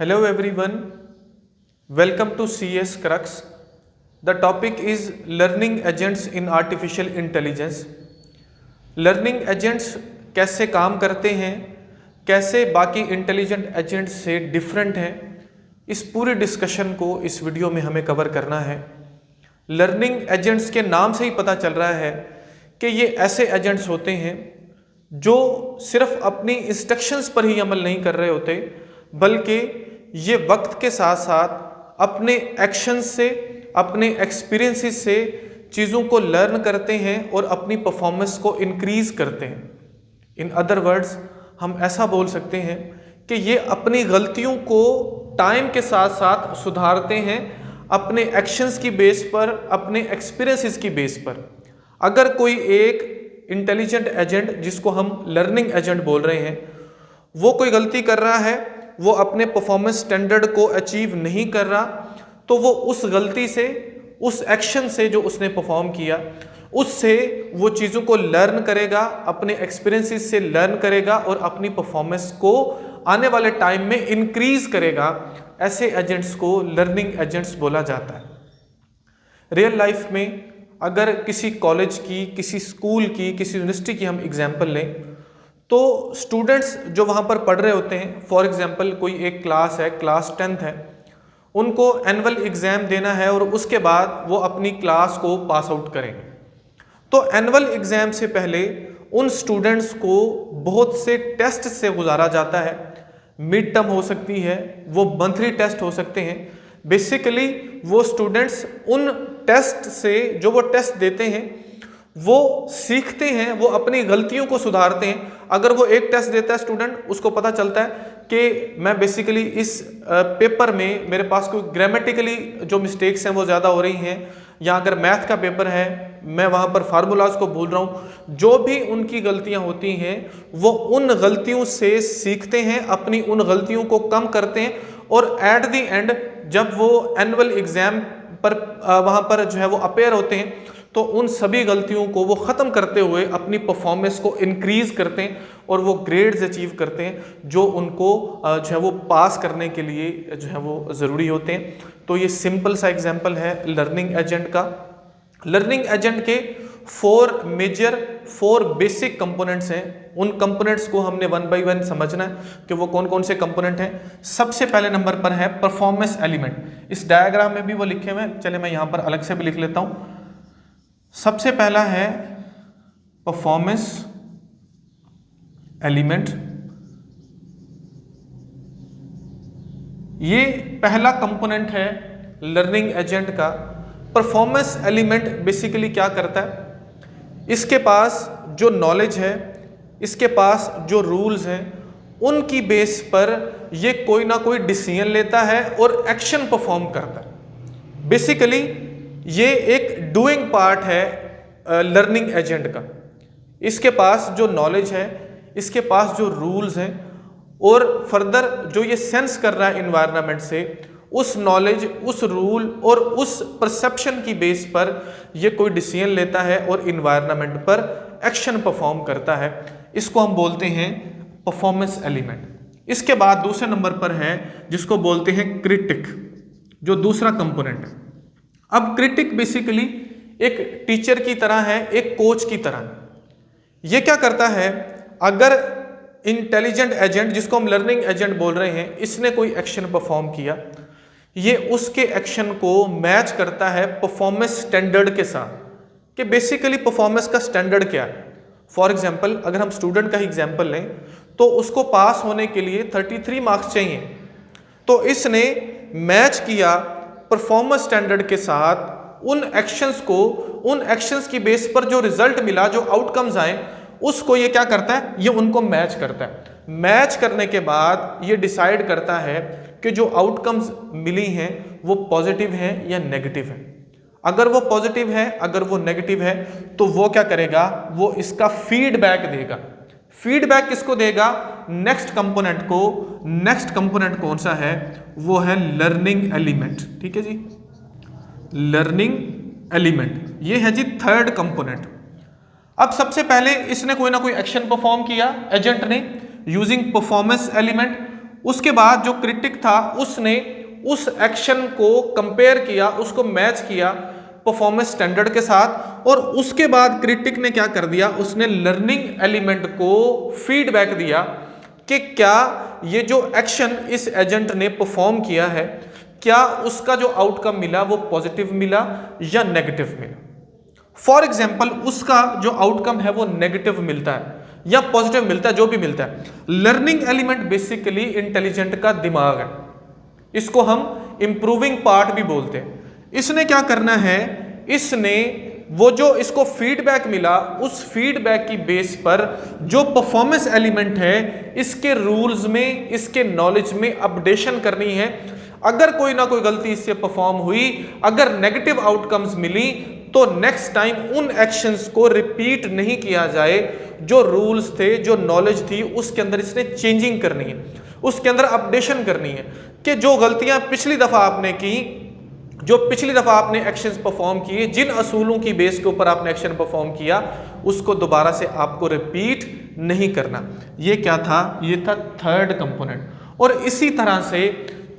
Hello everyone, welcome to CS Crux. The topic is learning agents in artificial intelligence. Learning agents कैसे काम करते हैं, कैसे बाकी इंटेलिजेंट एजेंट्स से डिफरेंट हैं, इस पूरी डिस्कशन को इस वीडियो में हमें कवर करना है। लर्निंग एजेंट्स के नाम से ही पता चल रहा है कि ये ऐसे एजेंट्स होते हैं जो सिर्फ अपनी इंस्ट्रक्शंस पर ही अमल नहीं कर रहे होते, बल्कि ये वक्त के साथ साथ अपने एक्शंस से, अपने एक्सपीरियंसेस से चीज़ों को लर्न करते हैं और अपनी परफॉर्मेंस को इंक्रीज करते हैं। इन अदर वर्ड्स हम ऐसा बोल सकते हैं कि ये अपनी गलतियों को टाइम के साथ साथ सुधारते हैं, अपने एक्शंस की बेस पर, अपने एक्सपीरियंसेस की बेस पर। अगर कोई एक इंटेलिजेंट एजेंट, जिसको हम लर्निंग एजेंट बोल रहे हैं, वो कोई गलती कर रहा है, वो अपने परफॉर्मेंस स्टैंडर्ड को अचीव नहीं कर रहा, तो वो उस गलती से, उस एक्शन से जो उसने परफॉर्म किया, उससे वो चीज़ों को लर्न करेगा, अपने एक्सपीरियंसेस से लर्न करेगा और अपनी परफॉर्मेंस को आने वाले टाइम में इंक्रीज करेगा। ऐसे एजेंट्स को लर्निंग एजेंट्स बोला जाता है। रियल लाइफ में अगर किसी कॉलेज की, किसी स्कूल की, किसी यूनिवर्सिटी की हम एग्जाम्पल लें, तो स्टूडेंट्स जो वहाँ पर पढ़ रहे होते हैं, फॉर एग्जाम्पल कोई एक क्लास है, क्लास 10th है, उनको एनुअल एग्ज़ाम देना है और उसके बाद वो अपनी क्लास को पास आउट करेंगे। तो एनुअल एग्ज़ाम से पहले उन स्टूडेंट्स को बहुत से टेस्ट से गुजारा जाता है। मिड टर्म हो सकती है, वो मंथली टेस्ट हो सकते हैं। बेसिकली वो स्टूडेंट्स उन टेस्ट से, जो वो टेस्ट देते हैं, वो सीखते हैं, वो अपनी गलतियों को सुधारते हैं। अगर वो एक टेस्ट देता है स्टूडेंट, उसको पता चलता है कि मैं बेसिकली इस पेपर में मेरे पास कोई ग्रामेटिकली जो मिस्टेक्स हैं वो ज़्यादा हो रही हैं, या अगर मैथ का पेपर है मैं वहाँ पर फार्मूलाज को भूल रहा हूँ, जो भी उनकी गलतियाँ होती हैं वो उन गलतियों से सीखते हैं, अपनी उन गलतियों को कम करते हैं, और एट द एंड जब वो एनुअल एग्ज़ाम पर वहाँ पर जो है वो अपेयर होते हैं, तो उन सभी गलतियों को वो ख़त्म करते हुए अपनी परफॉर्मेंस को इंक्रीज़ करते हैं और वो ग्रेड्स अचीव करते हैं जो उनको जो है वो पास करने के लिए जो है वो ज़रूरी होते हैं। तो ये सिंपल सा एग्जांपल है लर्निंग एजेंट का। लर्निंग एजेंट के 4 बेसिक कंपोनेंट्स हैं। उन कंपोनेंट्स को हमने 1 by 1 समझना है कि वो कौन कौन से कंपोनेंट हैं। सबसे पहले नंबर पर है परफॉर्मेंस एलिमेंट। इस डायग्राम में भी वो लिखे हुए हैं, चले मैं यहाँ पर अलग से भी लिख लेता हूँ। सबसे पहला है परफॉर्मेंस एलिमेंट। ये पहला कंपोनेंट है लर्निंग एजेंट का। परफॉर्मेंस एलिमेंट बेसिकली क्या करता है, इसके पास जो नॉलेज है, इसके पास जो रूल्स हैं, उनकी बेस पर ये कोई ना कोई डिसीजन लेता है और एक्शन परफॉर्म करता है। बेसिकली ये एक डूइंग पार्ट है लर्निंग एजेंट का। इसके पास जो नॉलेज है, इसके पास जो रूल्स हैं, और फर्दर जो ये सेंस कर रहा है इन्वायरमेंट से, उस नॉलेज, उस रूल और उस परसेप्शन की बेस पर ये कोई डिसीजन लेता है और इन्वायरमेंट पर एक्शन परफॉर्म करता है। इसको हम बोलते हैं परफॉर्मेंस एलिमेंट। इसके बाद दूसरे नंबर पर है जिसको बोलते हैं क्रिटिक, जो दूसरा कंपोनेंट है। अब क्रिटिक बेसिकली एक टीचर की तरह है, एक कोच की तरह। ये क्या करता है, अगर इंटेलिजेंट एजेंट, जिसको हम लर्निंग एजेंट बोल रहे हैं, इसने कोई एक्शन परफॉर्म किया, ये उसके एक्शन को मैच करता है परफॉर्मेंस स्टैंडर्ड के साथ, कि बेसिकली परफॉर्मेंस का स्टैंडर्ड क्या है। फॉर एग्जांपल अगर हम स्टूडेंट का ही एग्जांपल लें, तो उसको पास होने के लिए 33 मार्क्स चाहिए। तो इसने मैच किया परफॉर्मेंस स्टैंडर्ड के साथ उन एक्शंस को, उन एक्शंस की बेस पर जो रिजल्ट मिला, जो आउटकम्स आए, उसको ये क्या करता है, ये उनको मैच करता है। मैच करने के बाद ये डिसाइड करता है कि जो आउटकम्स मिली हैं वो पॉजिटिव हैं या नेगेटिव है। अगर वो पॉजिटिव है, अगर वो नेगेटिव है, तो वो क्या करेगा, वो इसका फीडबैक देगा। फीडबैक किसको देगा, नेक्स्ट कंपोनेंट को। नेक्स्ट कंपोनेंट कौन सा है, वो है लर्निंग एलिमेंट। ठीक है जी, लर्निंग एलिमेंट ये है जी थर्ड कंपोनेंट। अब सबसे पहले इसने कोई ना कोई एक्शन परफॉर्म किया एजेंट ने यूजिंग परफॉर्मेंस एलिमेंट, उसके बाद जो क्रिटिक था उसने उस एक्शन को कंपेयर किया, उसको मैच किया परफॉर्मेंस स्टैंडर्ड के साथ, और उसके बाद क्रिटिक ने क्या कर दिया, उसने लर्निंग एलिमेंट को फीडबैक दिया कि क्या ये जो एक्शन इस एजेंट ने परफॉर्म किया है, क्या उसका जो आउटकम मिला वो पॉजिटिव मिला या नेगेटिव मिला। फॉर एग्जाम्पल उसका जो आउटकम है वो नेगेटिव मिलता है या पॉजिटिव मिलता है, जो भी मिलता है। लर्निंग एलिमेंट बेसिकली इंटेलिजेंट का दिमाग है, इसको हम इंप्रूविंग पार्ट भी बोलते हैं। इसने क्या करना है, इसने वो जो इसको फीडबैक मिला उस फीडबैक की बेस पर जो परफॉर्मेंस एलिमेंट है इसके रूल्स में, इसके नॉलेज में अपडेशन करनी है। अगर कोई ना कोई गलती इससे परफॉर्म हुई, अगर नेगेटिव आउटकम्स मिली, तो नेक्स्ट टाइम उन एक्शंस को रिपीट नहीं किया जाए। जो रूल्स थे, जो नॉलेज थी, उसके अंदर इसने चेंजिंग करनी है, उसके अंदर अपडेशन करनी है कि जो गलतियां पिछली दफा आपने की, जो पिछली दफा आपने एक्शंस परफॉर्म किए, जिन असूलों की बेस के ऊपर आपने एक्शन परफॉर्म किया, उसको दोबारा से आपको रिपीट नहीं करना। ये क्या था, ये था थर्ड कंपोनेंट। और इसी तरह से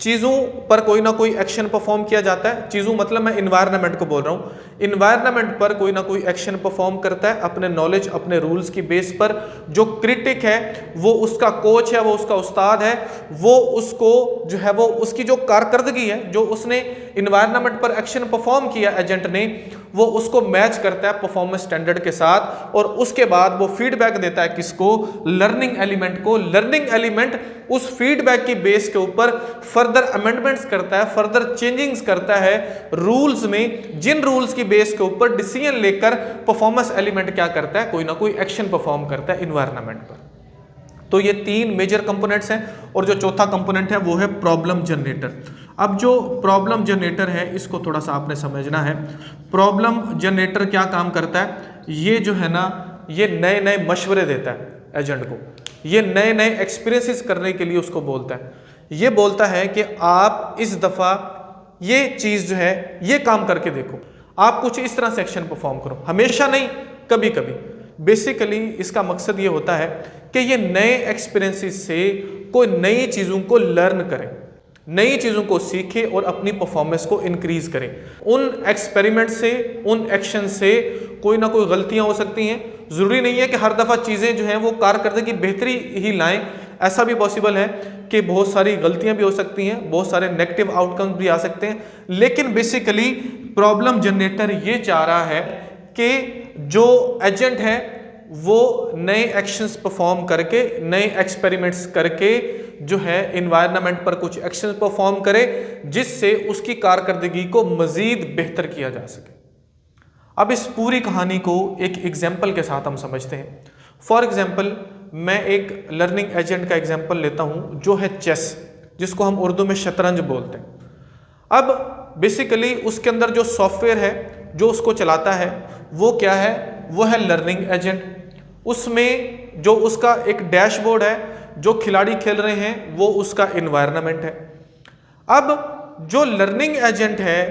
चीज़ों पर कोई ना कोई एक्शन परफॉर्म किया जाता है। चीज़ों मतलब मैं इन्वायरमेंट को बोल रहा हूँ। इन्वायरमेंट पर कोई ना कोई एक्शन परफॉर्म करता है अपने नॉलेज, अपने रूल्स की बेस पर। जो क्रिटिक है वो उसका कोच है, वो उसका उस्ताद है, वो उसको जो है वो उसकी जो कारकर्दगी है, जो उसने इन्वायरमेंट पर एक्शन परफॉर्म किया एजेंट ने, वो उसको मैच करता है परफॉर्मेंस स्टैंडर्ड के साथ, और उसके बाद वो फीडबैक देता है किसको, लर्निंग एलिमेंट को। लर्निंग एलिमेंट उस फीडबैक की बेस के ऊपर फर्दर अमेंडमेंट्स करता है, फर्दर चेंजिंग्स करता है रूल्स में। जिन रूल्स की बेस के ऊपर डिसीजन लेकर परफॉर्मेंस एलिमेंट क्या करता है, कोई ना कोई एक्शन परफॉर्म करता है इन्वायरमेंट पर। तो ये तीन मेजर कंपोनेंट्स हैं, और जो चौथा कंपोनेंट है वो है प्रॉब्लम जनरेटर। अब जो प्रॉब्लम जनरेटर है इसको थोड़ा सा आपने समझना है। प्रॉब्लम जनरेटर क्या काम करता है, ये जो है ना, ये नए नए मशवरे देता है एजेंट को, ये नए नए एक्सपीरियंसेस करने के लिए उसको बोलता है। ये बोलता है कि आप इस दफ़ा ये चीज़ जो है ये काम करके देखो, आप कुछ इस तरह से एक्शन परफॉर्म करो, हमेशा नहीं, कभी कभी। बेसिकली इसका मकसद ये होता है कि ये नए एक्सपीरियंसेस से कोई नई चीज़ों को लर्न करें, नई चीज़ों को सीखें और अपनी परफॉर्मेंस को इंक्रीज करें। उन एक्सपेरिमेंट से, उन एक्शन से कोई ना कोई गलतियां हो सकती हैं। ज़रूरी नहीं है कि हर दफ़ा चीज़ें जो हैं वो कारकर्दगी बेहतरी ही लाएं, ऐसा भी पॉसिबल है कि बहुत सारी गलतियां भी हो सकती हैं, बहुत सारे नेगेटिव आउटकम्स भी आ सकते हैं। लेकिन बेसिकली प्रॉब्लम जनरेटर ये चाह रहा है कि जो एजेंट है वो नए एक्शंस परफॉर्म करके, नए एक्सपेरिमेंट्स करके जो है इन्वायरमेंट पर कुछ एक्शंस परफॉर्म करे, जिससे उसकी कारकर्दगी को मज़ीद बेहतर किया जा सके। अब इस पूरी कहानी को एक एग्जाम्पल के साथ हम समझते हैं। फॉर एग्जाम्पल मैं एक लर्निंग एजेंट का एग्जाम्पल लेता हूँ जो है चेस, जिसको हम उर्दू में शतरंज बोलते हैं। अब बेसिकली उसके अंदर जो सॉफ्टवेयर है जो उसको चलाता है वो क्या है, वो है लर्निंग एजेंट। उसमें जो उसका एक डैशबोर्ड है, जो खिलाड़ी खेल रहे हैं वो उसका इन्वायरमेंट है। अब जो लर्निंग एजेंट है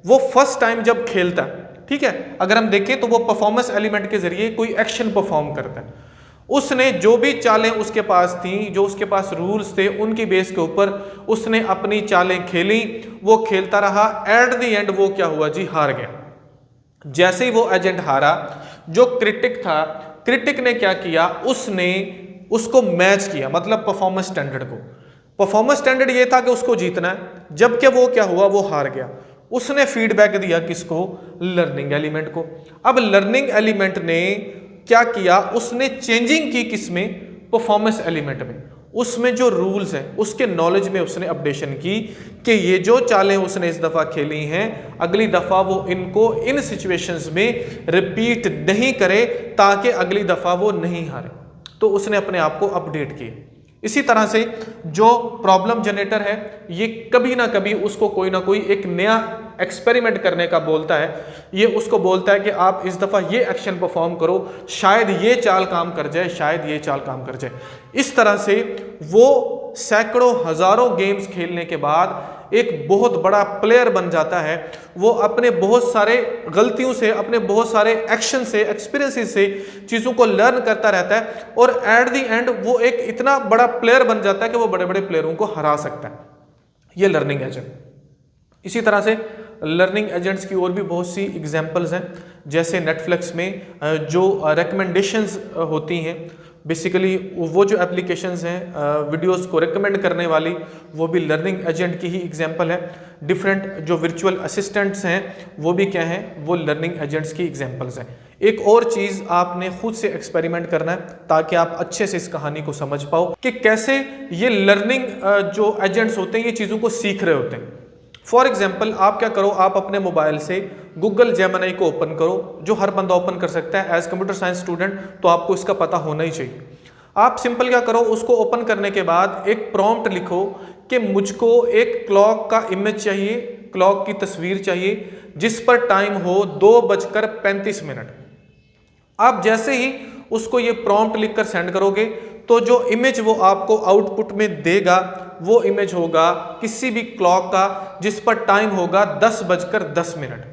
वो फर्स्ट टाइम जब खेलता है, ठीक है, अगर हम देखें तो वो परफॉर्मेंस एलिमेंट के जरिए कोई एक्शन परफॉर्म करता है। उसने जो भी चालें उसके पास थी, जो उसके पास रूल्स थे, उनकी बेस के ऊपर उसने अपनी चालें खेली, वो खेलता रहा। एट द एंड वो क्या हुआ जी, हार गया। जैसे ही वो एजेंट हारा, जो क्रिटिक था, क्रिटिक ने क्या किया, उसने उसको मैच किया, मतलब परफॉर्मेंस स्टैंडर्ड को। परफॉर्मेंस स्टैंडर्ड ये था कि उसको जीतना है, जबकि वो क्या हुआ, वो हार गया। उसने फीडबैक दिया किसको, लर्निंग एलिमेंट को। अब लर्निंग एलिमेंट ने क्या किया, उसने चेंजिंग की किसमें, परफॉर्मेंस एलिमेंट में। उसमें जो रूल्स हैं उसके नॉलेज में उसने अपडेशन की कि ये जो चालें उसने इस दफ़ा खेली हैं, अगली दफ़ा वो इनको इन सिचुएशंस में रिपीट नहीं करे, ताकि अगली दफ़ा वो नहीं हारे। तो उसने अपने आप को अपडेट किया। इसी तरह से जो प्रॉब्लम जनरेटर है, ये कभी ना कभी उसको कोई ना कोई एक नया एक्सपेरिमेंट करने का बोलता है। ये उसको बोलता है कि आप इस दफ़ा ये एक्शन परफॉर्म करो, शायद ये चाल काम कर जाए, शायद ये चाल काम कर जाए। इस तरह से वो सैकड़ों हजारों गेम्स खेलने के बाद एक बहुत बड़ा प्लेयर बन जाता है। वो अपने बहुत सारे गलतियों से, अपने बहुत सारे एक्शन से, एक्सपीरियंसेस से चीज़ों को लर्न करता रहता है और एट द एंड वो एक इतना बड़ा प्लेयर बन जाता है कि वो बड़े बड़े प्लेयरों को हरा सकता है। ये लर्निंग एजेंट। इसी तरह से लर्निंग एजेंट्स की और भी बहुत सी एग्जांपल्स हैं, जैसे नेटफ्लिक्स में जो रिकमेंडेशंस होती हैं, बेसिकली वो जो एप्लीकेशंस हैं वीडियोस को रिकमेंड करने वाली, वो भी लर्निंग एजेंट की ही एग्जांपल है। डिफरेंट जो वर्चुअल असिस्टेंट्स हैं वो भी क्या हैं, वो लर्निंग एजेंट्स की एग्जांपल्स हैं। एक और चीज़ आपने खुद से एक्सपेरिमेंट करना है ताकि आप अच्छे से इस कहानी को समझ पाओ कि कैसे ये लर्निंग जो एजेंट्स होते हैं ये चीज़ों को सीख रहे होते हैं। फॉर एग्जाम्पल आप क्या करो, आप अपने मोबाइल से गूगल जेमिनी को ओपन करो, जो हर बंदा ओपन कर सकता है। एज कंप्यूटर साइंस स्टूडेंट तो आपको इसका पता होना ही चाहिए। आप सिंपल क्या करो, उसको ओपन करने के बाद एक प्रॉम्प्ट लिखो कि मुझको एक क्लॉक का इमेज चाहिए, क्लॉक की तस्वीर चाहिए जिस पर टाइम हो 2:35। आप जैसे ही उसको ये प्रॉम्प्ट लिखकर सेंड करोगे तो जो इमेज वो आपको आउटपुट में देगा वो इमेज होगा किसी भी क्लॉक का जिस पर टाइम होगा 10:10।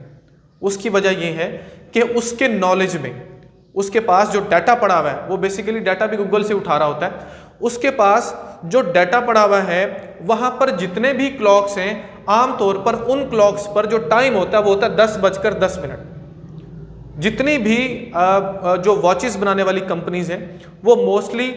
उसकी वजह ये है कि उसके नॉलेज में, उसके पास जो डाटा पड़ा हुआ है, वो बेसिकली डाटा भी गूगल से उठा रहा होता है, उसके पास जो डाटा पड़ा हुआ है वहां पर जितने भी क्लॉक्स हैं आमतौर पर उन क्लॉक्स पर जो टाइम होता है वो होता है 10:10। जितनी भी जो वॉचेस बनाने वाली कंपनीज हैं वो मोस्टली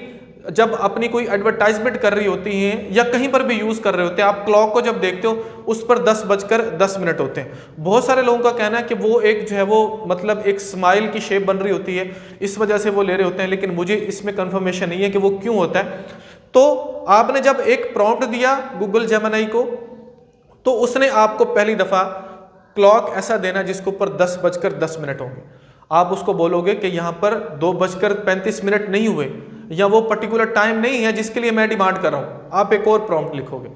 जब अपनी कोई एडवर्टाइजमेंट कर रही होती हैं या कहीं पर भी यूज़ कर रहे होते हैं, आप क्लॉक को जब देखते हो उस पर 10:10 होते हैं। बहुत सारे लोगों का कहना है कि वो एक जो है वो मतलब एक स्माइल की शेप बन रही होती है, इस वजह से वो ले रहे होते हैं, लेकिन मुझे इसमें कंफर्मेशन नहीं है कि वो क्यों होता है। तो आपने जब एक प्रॉम्प्ट दिया गूगल जेमिनी को तो उसने आपको पहली दफ़ा क्लॉक ऐसा देना जिसके ऊपर 10:10 होंगे। आप उसको बोलोगे कि यहाँ पर 2:35 नहीं हुए या वो पर्टिकुलर टाइम नहीं है जिसके लिए मैं डिमांड कर रहा हूँ। आप एक और प्रॉम्प्ट लिखोगे,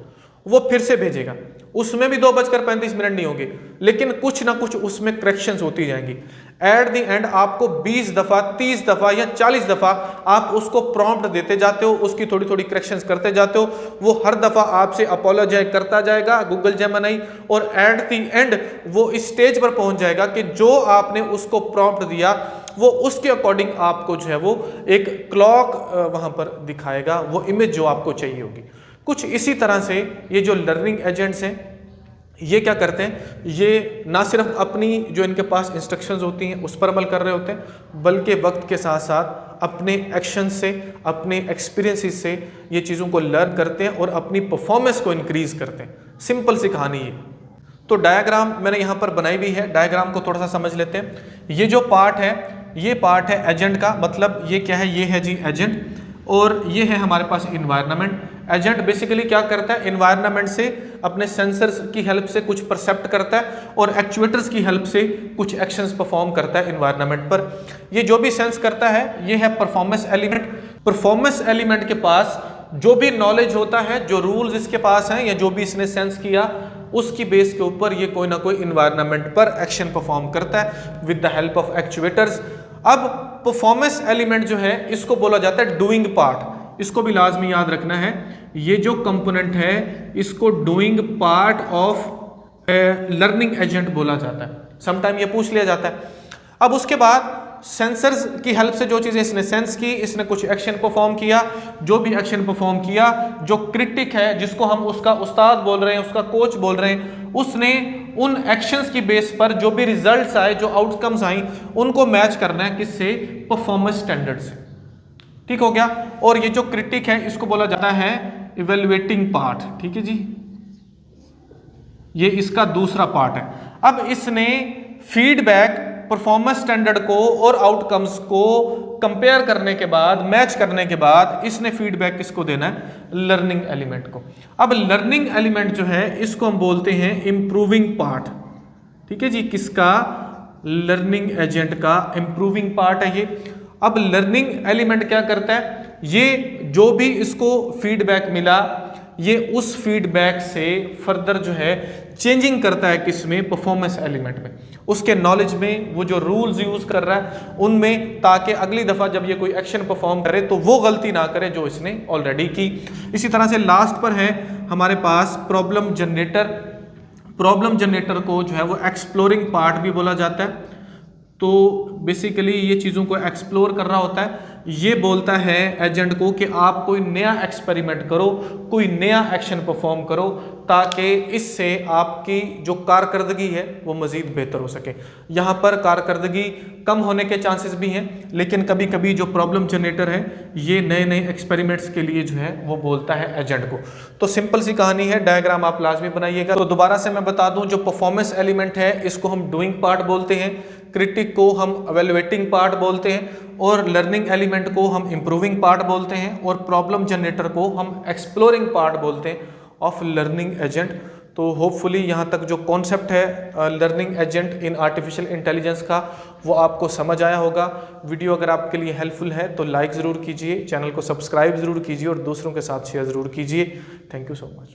वो फिर से भेजेगा, उसमें भी 2:35 नहीं होंगे, लेकिन कुछ ना कुछ उसमें करेक्शंस होती जाएंगी। एट द एंड आपको 20 दफ़ा, 30 दफ़ा या 40 दफ़ा आप उसको प्रॉम्प्ट देते जाते हो, उसकी थोड़ी थोड़ी करेक्शंस करते जाते हो, वो हर दफ़ा आपसे अपोलोजाइज करता जाएगा गूगल जेमिनी, और एट द एंड वो इस स्टेज पर पहुंच जाएगा कि जो आपने उसको प्रॉम्प्ट दिया वो उसके अकॉर्डिंग आपको जो है वो एक क्लॉक वहां पर दिखाएगा, वो इमेज जो आपको चाहिए होगी। कुछ इसी तरह से ये जो लर्निंग एजेंट्स हैं ये क्या करते हैं, ये ना सिर्फ अपनी जो इनके पास इंस्ट्रक्शंस होती हैं उस पर अमल कर रहे होते हैं, बल्कि वक्त के साथ साथ अपने एक्शन से, अपने एक्सपीरियंसेस से ये चीज़ों को लर्न करते हैं और अपनी परफॉर्मेंस को इंक्रीज करते हैं। सिंपल सी कहानी ये। तो डायग्राम मैंने यहाँ पर बनाई हुई है, डायग्राम को थोड़ा सा समझ लेते हैं। ये जो पार्ट है ये पार्ट है एजेंट का, मतलब ये क्या है, ये है जी एजेंट, और ये है हमारे पास इन्वायरमेंट। एजेंट बेसिकली क्या करता है, इन्वायरमेंट से अपने सेंसर्स की हेल्प से कुछ परसेप्ट करता है और एक्चुएटर्स की हेल्प से कुछ एक्शंस परफॉर्म करता है इन्वायरमेंट पर। ये जो भी सेंस करता है ये है परफॉर्मेंस एलिमेंट। परफॉर्मेंस एलिमेंट के पास जो भी नॉलेज होता है, जो रूल्स इसके पास हैं या जो भी इसने सेंस किया, उसकी बेस के ऊपर ये कोई ना कोई इन्वायरमेंट पर एक्शन परफॉर्म करता है with the help of actuators. अब परफॉर्मेंस एलिमेंट जो है इसको बोला जाता है डूइंग पार्ट। इसको भी लाजमी याद रखना है, ये जो कंपोनेंट है इसको doing part of learning agent बोला जाता है। समटाइम ये पूछ लिया जाता है। अब उसके बाद सेंसर्स की हेल्प से जो चीज़ें इसने सेंस की, इसने कुछ एक्शन परफॉर्म किया, जो भी एक्शन परफॉर्म किया, जो क्रिटिक है जिसको हम उसका उस्ताद बोल रहे हैं, उसका कोच बोल रहे हैं, उसने उन एक्शंस की बेस पर जो भी रिजल्ट्स आए, जो आउटकम्स आई, उनको मैच करना है किससे, परफॉर्मेंस स्टैंडर्ड से। ठीक हो गया। और ये जो क्रिटिक है इसको बोला जाता है इवेल्युएटिंग पार्ट। ठीक है जी, ये इसका दूसरा पार्ट है। अब इसने फीडबैक परफॉर्मेंस स्टैंडर्ड को और आउटकम्स को कंपेयर करने के बाद, मैच करने के बाद इसने फीडबैक किसको देना है, लर्निंग एलिमेंट को। अब लर्निंग एलिमेंट जो है इसको हम बोलते हैं इंप्रूविंग पार्ट। ठीक है जी, किसका, लर्निंग एजेंट का इंप्रूविंग पार्ट है ये। अब लर्निंग एलिमेंट क्या करता है, ये जो भी इसको फीडबैक मिला ये उस फीडबैक से फर्दर जो है चेंजिंग करता है किसमें, परफॉर्मेंस एलिमेंट में, उसके नॉलेज में, वो जो रूल्स यूज कर रहा है उनमें, ताकि अगली दफा जब ये कोई एक्शन परफॉर्म करे तो वो गलती ना करे जो इसने ऑलरेडी की। इसी तरह से लास्ट पर है हमारे पास प्रॉब्लम जनरेटर। प्रॉब्लम जनरेटर को जो है वो एक्सप्लोरिंग पार्ट भी बोला जाता है। तो बेसिकली ये चीज़ों को एक्सप्लोर कर रहा होता है। ये बोलता है एजेंट को कि आप कोई नया एक्सपेरिमेंट करो, कोई नया एक्शन परफॉर्म करो, ताकि इससे आपकी जो कारकर्दगी है वो मज़ीद बेहतर हो सके। यहाँ पर कारकर्दगी कम होने के चांसेस भी हैं, लेकिन कभी कभी जो प्रॉब्लम जनरेटर है ये नए नए एक्सपेरिमेंट्स के लिए जो है वो बोलता है एजेंट को। तो सिंपल सी कहानी है, डायग्राम आप लाजमी बनाइएगा। तो दोबारा से मैं बता दूं, जो परफॉर्मेंस एलिमेंट है इसको हम डूइंग पार्ट बोलते हैं, क्रिटिक को हम इवैल्यूएटिंग पार्ट बोलते हैं, और लर्निंग एलिमेंट को हम इम्प्रूविंग पार्ट बोलते हैं, और प्रॉब्लम जनरेटर को हम एक्सप्लोरिंग पार्ट बोलते हैं ऑफ लर्निंग एजेंट। तो होपफुली यहाँ तक जो कॉन्सेप्ट है learning agent in artificial intelligence का वो आपको समझ आया होगा। वीडियो अगर आपके लिए हेल्पफुल है तो लाइक ज़रूर कीजिए, चैनल को सब्सक्राइब ज़रूर कीजिए और दूसरों के साथ शेयर ज़रूर कीजिए। Thank you so much.